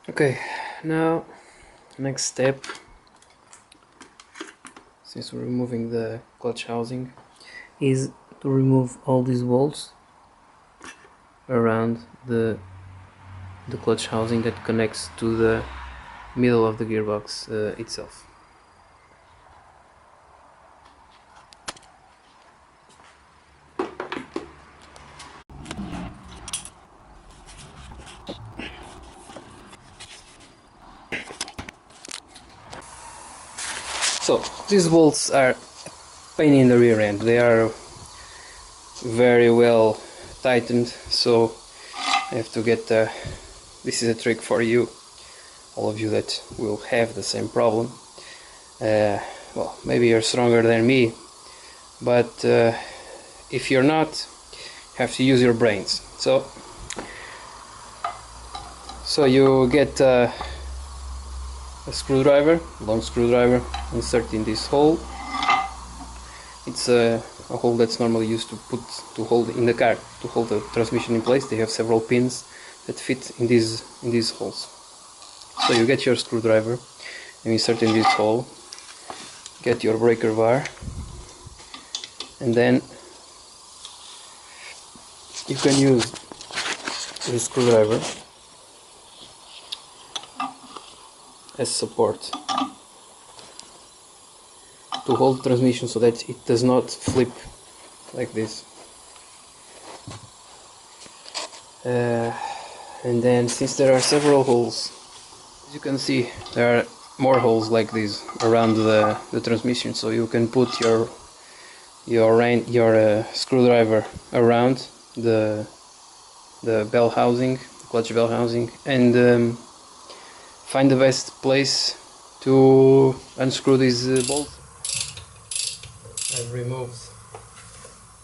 Okay, now next step, since we're removing the clutch housing, is to remove all these bolts around the clutch housing that connects to the middle of the gearbox itself. So these bolts are a pain in the rear end. They are very well tightened, so I have to get this is a trick for you, all of you that will have the same problem. Well, maybe you're stronger than me, but if you're not, you have to use your brains. So you get a screwdriver, long screwdriver, insert in this hole. It's a hole that's normally used to hold in the car, to hold the transmission in place. They have several pins that fit in these holes. So you get your screwdriver and insert in this hole, get your breaker bar, and then you can use the screwdriver as support to hold the transmission so that it does not flip like this. And then, since there are several holes, as you can see, there are more holes like this around the transmission, so you can put your screwdriver around the bell housing, clutch bell housing, and find the best place to unscrew these bolts. I've removed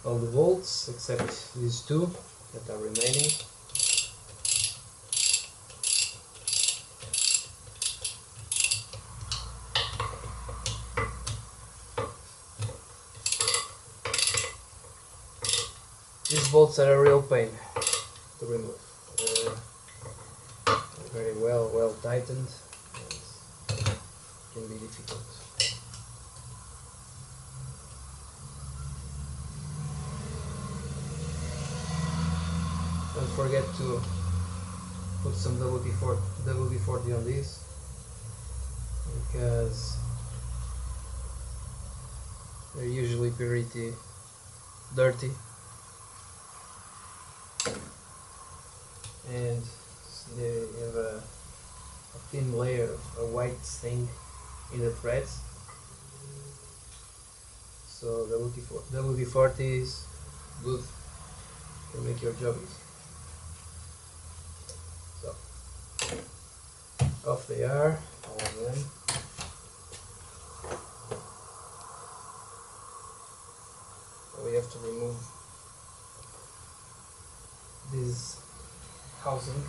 all the bolts except these two that are remaining. These bolts are a real pain to remove. Very well tightened, and can be difficult. Don't forget to put some WD-40 on these, because they're usually pretty dirty, and they have a thin layer of a white stain in the threads. So WD-40 is good to make your job easy. So off they are, all of them. So we have to remove this housing.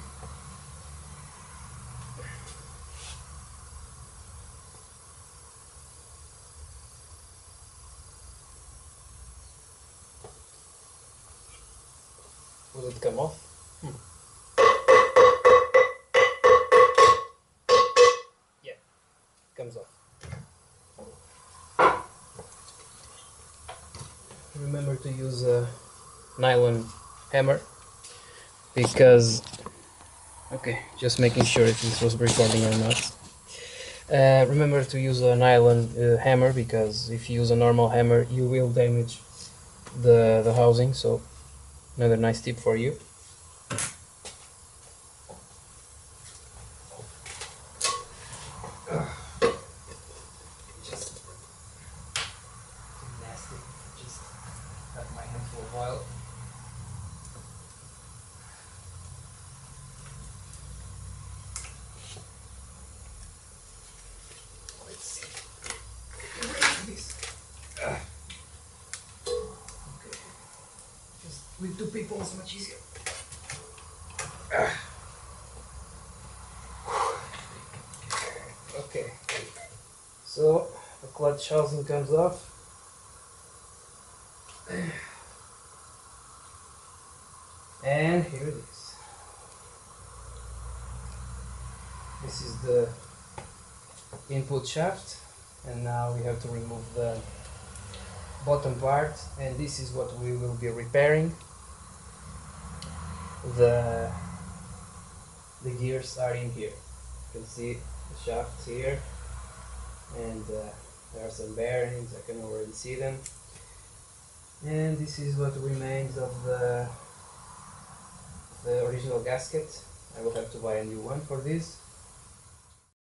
Will it come off? Yeah, comes off. Remember to use a nylon hammer, because, okay, just making sure if this was recording or not. Remember to use a nylon hammer, because if you use a normal hammer you will damage the housing. So another nice tip for you. Just nasty. Just got my hand full of oil. Let's see. Okay. Just with two people it's much easier. Okay, so the clutch housing comes off. And here it is. This is the input shaft, and now we have to remove the bottom part, and this is what we will be repairing. The gears are in here. You can see the shafts here, and there are some bearings, I can already see them. And this is what remains of the original gasket. I will have to buy a new one for this.